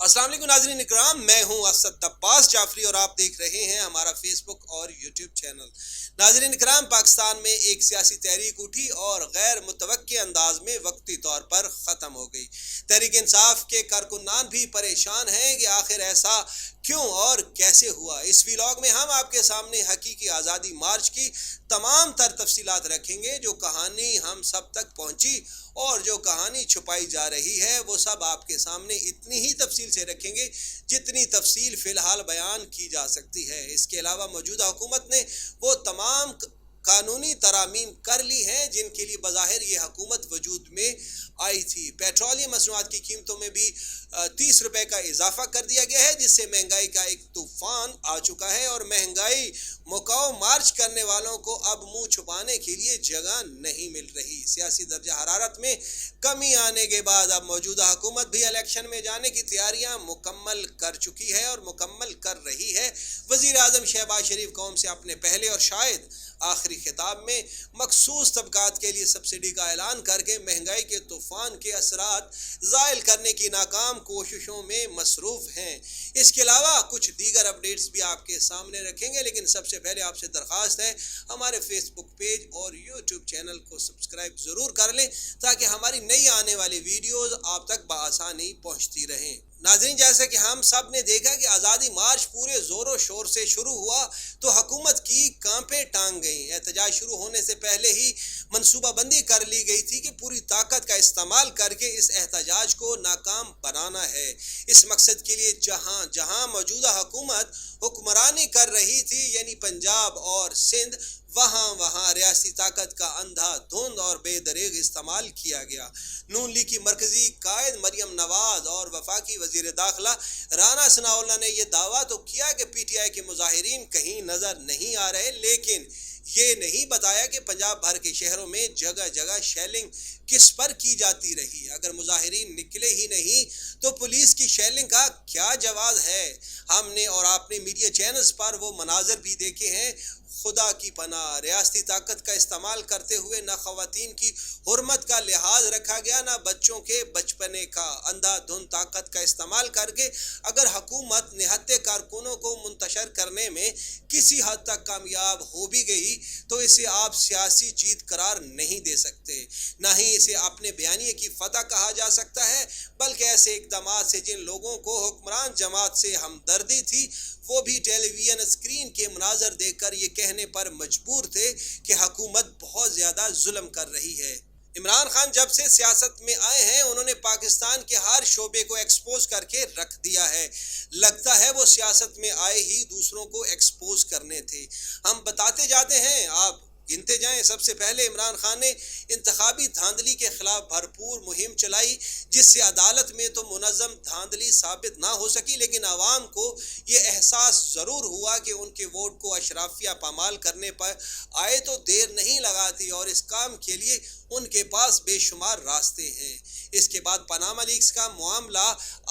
अस्सलाम वालेकुम नाज़रीन इकराम, मैं हूं असद अब्बास जाफरी और आप देख रहे हैं हमारा फेसबुक और यूट्यूब चैनल। नाज़रीन इकराम, पाकिस्तान में एक सियासी तहरीक उठी और गैर मुतवक्के अंदाज में वक्ती तौर पर ख़त्म हो गई। तहरीक इंसाफ के कारकुनान भी परेशान हैं कि आखिर ऐसा क्यों और कैसे हुआ। इस व्लॉग में हम आपके सामने हकीकी आज़ादी मार्च की तमाम तर तफसीलात रखेंगे। जो कहानी हम सब तक पहुंची और जो कहानी छुपाई जा रही है वो सब आपके सामने इतनी ही तफसील से रखेंगे जितनी तफसील फ़िलहाल बयान की जा सकती है। इसके अलावा मौजूदा हुकूमत ने वो तमाम कानूनी तरामीम कर ली हैं जिनके लिए बज़ाहिर ये हुकूमत वजूद में आई थी। पेट्रोलियम मसनूआत की कीमतों में भी 30 रुपए का इजाफा कर दिया गया है, जिससे महंगाई का एक तूफान आ चुका है और महंगाई मुकाओ मार्च करने वालों को अब मुंह छुपाने के लिए जगह नहीं मिल रही। सियासी दर्जा हरारत में कमी आने के बाद अब मौजूदा हुकूमत भी इलेक्शन में जाने की तैयारियां मुकम्मल कर चुकी है और मुकम्मल कर रही है। वज़ीर आज़म शहबाज शरीफ कौम से अपने पहले और शायद आखिरी खिताब में मखसूस तबकात के लिए सब्सिडी का ऐलान करके महंगाई के तूफान के असरात ज़ायल करने की नाकाम कोशिशों में मसरूफ़ हैं। इसके अलावा कुछ दीगर अपडेट्स भी आपके सामने रखेंगे, लेकिन सबसे पहले आपसे दरख्वास्त है हमारे फेसबुक पेज और यूट्यूब चैनल को सब्सक्राइब ज़रूर कर लें ताकि हमारी नई आने वाली वीडियोज़ आप तक बआसानी पहुँचती रहें। नाज़रीन, जैसे कि हम सब ने देखा कि आज़ादी मार्च पूरे ज़ोरों शोर से शुरू हुआ तो हुकूमत की कांपें टांग गईं। एहतजाज शुरू होने से पहले ही मनसूबाबंदी कर ली गई थी कि पूरी ताकत का इस्तेमाल करके इस एहतजाज को नाकाम बनाना है। इस मकसद के लिए जहां जहां मौजूदा हुकूमत हुक्मरानी कर रही थी, यानी पंजाब और सिंध, वहाँ वहाँ रियासी ताकत का अंधाधुंध और बेदरीग इस्तेमाल किया गया। नून लीग की मरकजी कायद मरियम नवाज और वफाकी वजीर दाखिला राना सनाउल्लाह ने यह दावा तो किया कि पीटीआई के मुजाहिरीन कहीं नजर नहीं आ रहे, लेकिन ये नहीं बताया कि पंजाब भर के शहरों में जगह जगह शेलिंग किस पर की जाती रही। अगर मुजाहिरीन निकले ही नहीं तो पुलिस की शेलिंग का क्या जवाब है। हमने और आपने मीडिया चैनल्स पर वो मनाजर भी देखे हैं। खुदा की पनाह, रियासती ताकत का इस्तेमाल करते हुए न ख़वातीन की हुर्मत का लिहाज रखा गया, न बच्चों के बचपने का। अंधाधुंध ताकत का इस्तेमाल करके अगर हुकूमत निहत्ते कारकुनों को मुंतशर करने में किसी हद तक कामयाब हो भी गई तो इसे आप सियासी जीत करार नहीं दे सकते, ना ही इसे अपने बयानिए की फतह कहा जा सकता है, बल्कि ऐसे इक़दाम से जिन लोगों को हुक्मरान जमात से हमदर्दी थी वो भी टेलीविजन स्क्रीन के मनाजर देखकर ये कहने पर मजबूर थे कि हुकूमत बहुत ज़्यादा जुल्म कर रही है। इमरान खान जब से सियासत में आए हैं उन्होंने पाकिस्तान के हर शोबे को एक्सपोज करके रख दिया है। लगता है वो सियासत में आए ही दूसरों को एक्सपोज करने थे। हम बताते जाते हैं, आप गिनते जाएं। सबसे पहले इमरान खान ने इंतखाबी धांधली के खिलाफ भरपूर मुहिम चलाई, जिससे अदालत में तो मुनज़्ज़म धांधली साबित ना हो सकी, लेकिन आवाम को ये एहसास ज़रूर हुआ कि उनके वोट को अशराफिया पामाल करने पर आए तो देर नहीं लगाती और इस काम के लिए उनके पास बेशुमार रास्ते हैं। इसके बाद पनामा लीक्स का मामला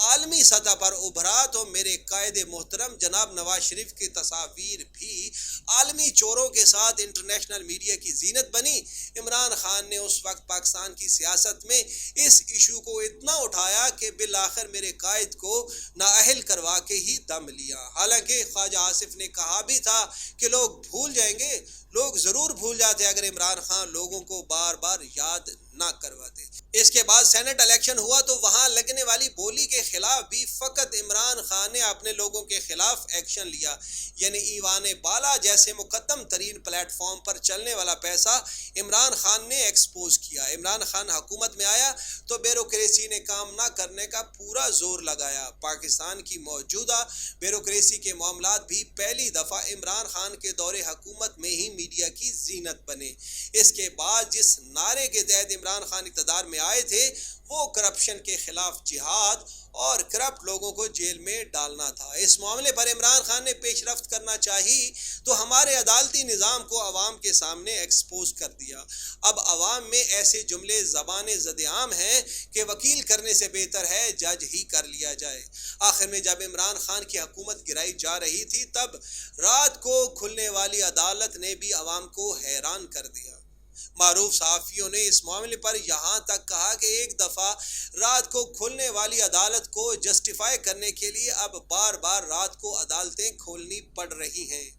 आलमी सतह पर उभरा तो मेरे कायदे मोहतरम जनाब नवाज शरीफ की तस्वीर भी आलमी चोरों के साथ इंटरनेशनल मीडिया की जीनत बनी। इमरान खान ने उस वक्त पाकिस्तान की सियासत में इस इशू को इतना उठाया कि बिल आखिर मेरे कायद को नाअहल करवा के ही दम लिया। हालांकि ख्वाजा आसिफ ने कहा भी था कि लोग भूल जाएंगे, लोग ज़रूर भूल जाते अगर इमरान खान लोगों को बार बार याद ना करवाते। इसके बाद सेनेट इलेक्शन हुआ तो वहाँ लगने वाली बोली के खिलाफ भी फ़कत इमरान खान ने अपने लोगों के खिलाफ एक्शन लिया, यानी ईवान बाला जैसे मुकद्दम तरीन प्लेटफॉर्म पर चलने वाला पैसा इमरान खान ने एक्सपोज किया। इमरान खान हुकूमत में आया तो ब्यूरोक्रेसी ने काम ना करने का पूरा जोर लगाया। पाकिस्तान की मौजूदा ब्यूरोक्रेसी के मामलात भी पहली दफ़ा इमरान खान के दौरे हुकूमत में ही मीडिया की जीनत बने। इसके बाद जिस नारे के तहत इमरान खान इक़्तिदार में आए थे वो करप्शन के खिलाफ जिहाद और करप्ट लोगों को जेल में डालना था। इस मामले पर इमरान खान ने पेशरफ्त करना चाहिए तो हमारे अदालती निज़ाम को अवाम के सामने एक्सपोज कर दिया। अब अवाम में ऐसे जुमले ज़बान ज़द-ए-आम हैं कि वकील करने से बेहतर है जज ही कर लिया जाए। आखिर में जब इमरान खान की हुकूमत गिराई जा रही थी तब रात को खुलने वाली अदालत ने भी अवाम को हैरान कर दिया। معروف صحافیوں نے اس معاملے پر یہاں تک کہا کہ ایک دفعہ رات کو کھلنے والی عدالت کو جسٹیفائی کرنے کے لیے اب بار بار رات کو عدالتیں کھولنی پڑ رہی ہیں۔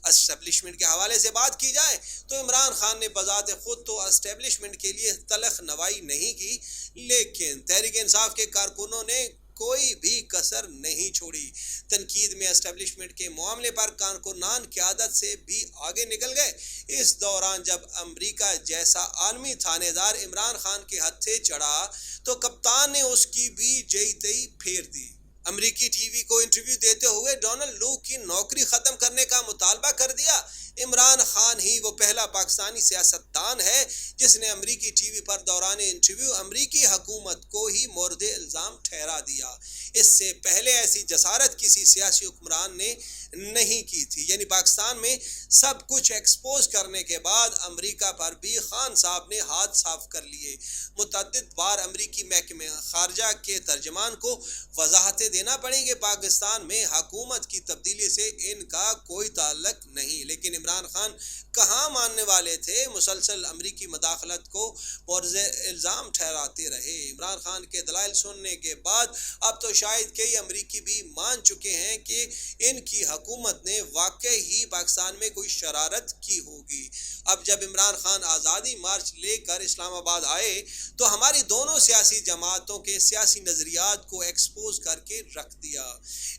اسٹیبلشمنٹ کے حوالے سے بات کی جائے تو عمران خان نے بذات خود تو اسٹیبلشمنٹ کے لیے تلخ نوائی نہیں کی، لیکن تحریک انصاف کے کارکنوں نے کوئی بھی کسر نہیں چھوڑی۔ تنقید میں اسٹیبلشمنٹ کے معاملے پر کارکنان قیادت سے بھی آگے نکل گئے۔ اس دوران جب امریکہ جیسا عالمی تھانے دار عمران خان کے ہتھ سے چڑھا تو کپتان نے اس کی بھی جئی تئی پھیر دی۔ امریکی ٹی وی کو انٹرویو دیتے ہوئے ڈونلڈ لو کی نوکری ختم کرنے کا مطالبہ کر دیا۔ عمران خان ہی وہ پہلا پاکستانی سیاستدان ہے جس نے امریکی ٹی وی پر دوران انٹرویو امریکی حکومت کو ہی مورد الزام ٹھہرا دیا۔ اس سے پہلے ایسی جسارت کسی سیاسی حکمران نے نہیں کی تھی، یعنی پاکستان میں سب کچھ ایکسپوز کرنے کے بعد امریکہ پر بھی خان صاحب نے ہاتھ صاف کر لیے۔ متعدد بار امریکی محکمہ خارجہ کے ترجمان کو وضاحتیں دینا پڑیں کہ پاکستان میں حکومت کی تبدیلی سے ان کا کوئی تعلق نہیں، لیکن عمران خان کہاں ماننے والے تھے، مسلسل امریکی مداخلت کو مورد الزام ٹھہراتے رہے۔ عمران خان کے دلائل سننے کے بعد اب تو شاید کئی امریکی بھی مان چکے ہیں کہ ان کی حکومت نے واقعی ہی پاکستان میں کوئی شرارت کی ہوگی۔ اب جب عمران خان آزادی مارچ لے کر اسلام آباد آئے تو ہماری دونوں سیاسی جماعتوں کے سیاسی نظریات کو ایکسپوز کر کے رکھ دیا۔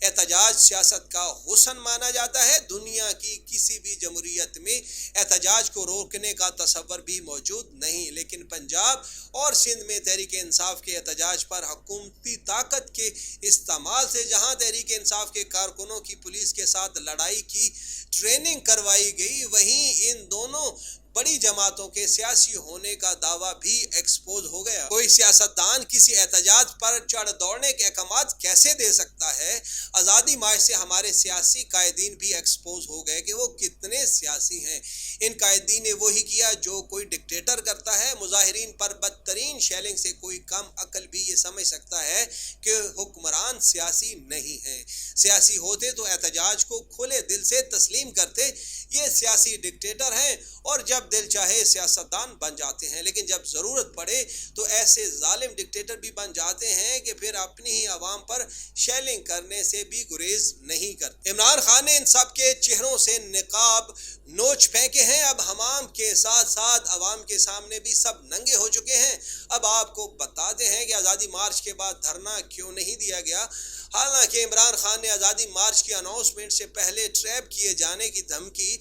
احتجاج سیاست کا حسن مانا جاتا ہے۔ دنیا کی کسی بھی جمہوریت میں احتجاج کو روکنے کا تصور بھی موجود نہیں، لیکن پنجاب اور سندھ میں تحریک انصاف کے احتجاج پر حکومتی طاقت کے استعمال سے جہاں تحریک انصاف کے کارکنوں کی پولیس کے ساتھ لڑائی کی ٹریننگ کروائی گئی، وہیں ان دونوں بڑی جماعتوں کے سیاسی ہونے کا دعویٰ بھی ایکسپوز ہو گیا۔ کوئی سیاستدان کسی احتجاج پر چڑھ دوڑنے کے احکامات کیسے دے سکتا ہے؟ آزادی مارچ سے ہمارے سیاسی قائدین بھی ایکسپوز ہو گئے کہ وہ کتنے سیاسی ہیں۔ ان قائدین نے وہی کیا جو کوئی ڈکٹیٹر کرتا ہے۔ مظاہرین پر بدترین شیلنگ سے کوئی کم عقل بھی یہ سمجھ سکتا ہے کہ حکمران سیاسی نہیں ہیں۔ سیاسی ہوتے تو احتجاج کو کھلے دل سے تسلیم کرتے۔ یہ سیاسی ڈکٹیٹر ہیں اور جب دل چاہے سیاستدان بن جاتے ہیں، لیکن جب ضرورت پڑے تو ایسے ظالم ڈکٹیٹر بھی بن جاتے ہیں کہ پھر اپنی ہی عوام پر شیلنگ کرنے سے بھی گریز نہیں کرتے۔ عمران خان نے ان سب کے چہروں سے نقاب نوچ پھینکے ہیں۔ اب حمام کے ساتھ ساتھ عوام کے سامنے بھی سب ننگے ہو چکے ہیں۔ اب آپ کو بتاتے ہیں کہ آزادی مارچ کے بعد دھرنا کیوں نہیں دیا گیا۔ حالانکہ عمران خان نے آزادی مارچ کی اناؤنسمنٹ سے پہلے ٹریپ کیے جانے کی دھمکی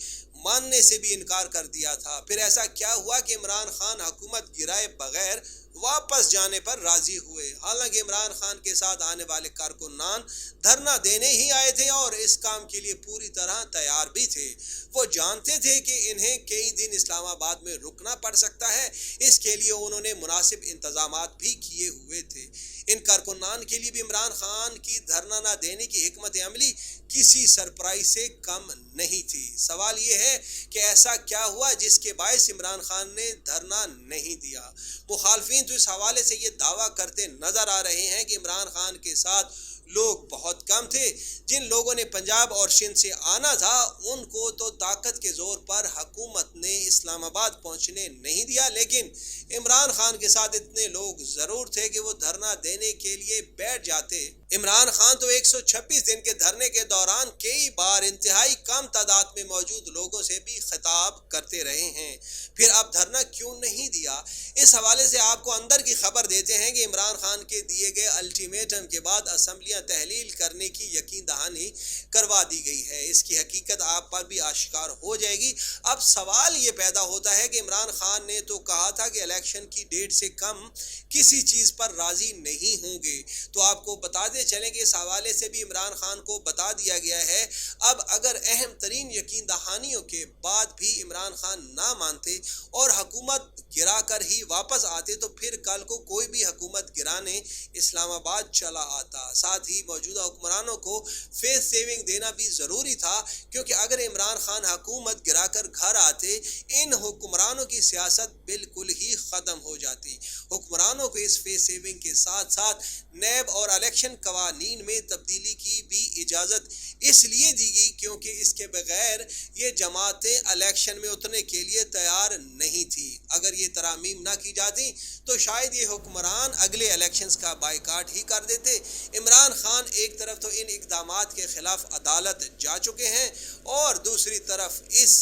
ماننے سے بھی انکار کر دیا تھا۔ پھر ایسا کیا ہوا کہ عمران خان حکومت گرائے بغیر واپس جانے پر راضی ہوئے؟ حالانکہ عمران خان کے ساتھ آنے والے کارکنان دھرنا دینے ہی آئے تھے اور اس کام کے لیے پوری طرح تیار بھی تھے۔ وہ جانتے تھے کہ انہیں کئی دن اسلام آباد میں رکنا پڑ سکتا ہے، اس کے لیے انہوں نے مناسب انتظامات بھی کیے ہوئے تھے۔ ان کارکنان کے لیے بھی عمران خان کی دھرنا نہ دینے کی حکمت عملی کسی سرپرائز سے کم نہیں تھی۔ سوال یہ ہے کہ ایسا کیا ہوا جس کے باعث عمران خان نے دھرنا نہیں دیا؟ مخالفین تو اس حوالے سے یہ دعویٰ کرتے نظر آ رہے ہیں کہ عمران خان کے ساتھ لوگ بہت کم تھے۔ جن لوگوں نے پنجاب اور سندھ سے آنا تھا ان کو تو طاقت کے زور پر حکومت نے اسلام آباد پہنچنے نہیں دیا، لیکن عمران خان کے ساتھ اتنے لوگ ضرور تھے کہ وہ دھرنا دینے کے لیے بیٹھ جاتے۔ عمران خان تو 126 دن کے دھرنے کے دوران کئی بار انتہائی کم تعداد میں موجود لوگوں سے بھی خطاب کرتے رہے ہیں۔ پھر اب دھرنا کیوں نہیں دیا؟ اس حوالے سے آپ کو اندر کی خبر دیتے ہیں کہ عمران خان کے دیے گئے الٹیمیٹم کے بعد اسمبلیاں تحلیل کرنے کی یقین دہانی کروا دی گئی ہے۔ اس کی حقیقت آپ پر بھی آشکار ہو جائے گی۔ اب سوال یہ پیدا ہوتا ہے کہ عمران خان نے تو کہا تھا کہ الیکشن کی ڈیٹ سے کم کسی چیز پر راضی نہیں ہوں گے، تو آپ کو بتاتے چلیں کہ اس حوالے سے بھی عمران خان کو بتا دیا گیا ہے۔ اب اگر اہم ترین یقین دہانیوں کے بعد بھی عمران خان نہ مانتے اور حکومت گرا کر ہی واپس آتے تو پھر کل کو کوئی بھی حکومت گرانے اسلام آباد چلا آتا۔ ساتھ साथ ही मौजूदा हुक्मरानों को फेस सेविंग देना भी ज़रूरी था, क्योंकि अगर इमरान खान हुकूमत गिराकर घर आते इन हुक्मरानों की सियासत बिल्कुल ही ख़त्म हो जाती। हुक्मरानों को इस फेस सेविंग के साथ साथ नैब और इलेक्शन कवानीन में तब्दीली की भी इजाज़त इसलिए दी गई क्योंकि इसके बगैर ये जमातें इलेक्शन में उतरने के लिए तैयार नहीं थी। अगर ये तरामीम ना की जाती तो शायद ये हुक्मरान अगले इलेक्शंस का बाइकाट ही कर देते। इमरान खान एक तरफ तो इन इक़दामात के खिलाफ अदालत जा चुके हैं और दूसरी तरफ इस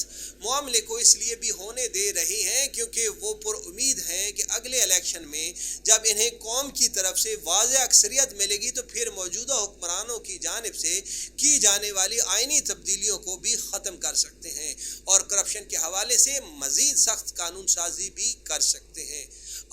मामले को इसलिए भी होने दे रही हैं क्योंकि वो पुरुम्मीद हैं कि अगले इलेक्शन में जब इन्हें कौम की तरफ से वाज़ेह अक्सरियत मिलेगी तो फिर मौजूदा हुक्मरानों की जानिब से की जाने वाली आइनी तब्दीलियों को भी ख़त्म कर सकते हैं और करप्शन के हवाले से मज़ीद सख्त कानून साजी भी कर सकते हैं।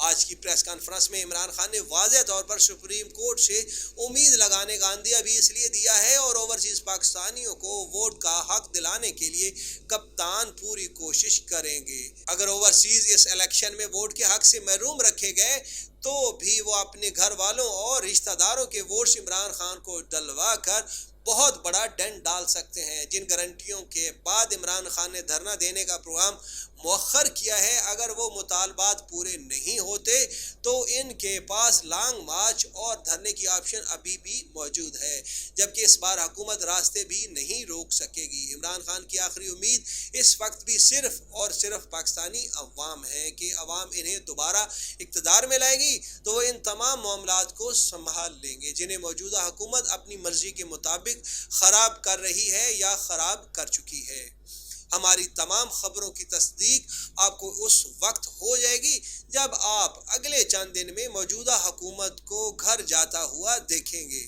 आज की प्रेस कॉन्फ्रेंस में इमरान खान ने वाज़ेह तौर पर सुप्रीम कोर्ट से उम्मीद लगाने का अंदिया भी इसलिए दिया है और ओवरसीज़ पाकिस्तानियों को वोट का हक दिलाने के लिए कप्तान पूरी कोशिश करेंगे। अगर ओवरसीज़ इस इलेक्शन में वोट के हक से महरूम रखे गए तो भी वो अपने घर वालों और रिश्तेदारों के वोट्स इमरान खान को डलवा कर बहुत बड़ा डेंट डाल सकते हैं। जिन गारंटियों के बाद इमरान खान ने धरना देने का प्रोग्राम मौखर किया है, अगर वो मुतालबात पूरे नहीं होते तो इनके पास लॉन्ग मार्च और धरने की ऑप्शन अभी भी मौजूद है, जबकि इस बार हुकूमत रास्ते भी नहीं रोक सकेगी। इमरान खान की आखिरी उम्मीद इस वक्त भी सिर्फ और सिर्फ पाकिस्तानी अवाम है कि अवाम इन्हें दोबारा इक़्तिदार में लाएगी तो वो इन तमाम मामलात को संभाल लेंगे जिन्हें मौजूदा हुकूमत अपनी मर्जी के मुताबिक ख़राब कर रही है या ख़राब कर चुकी है। हमारी तमाम खबरों की तस्दीक आपको उस वक्त हो जाएगी जब आप अगले चंद दिन में मौजूदा हुकूमत को घर जाता हुआ देखेंगे।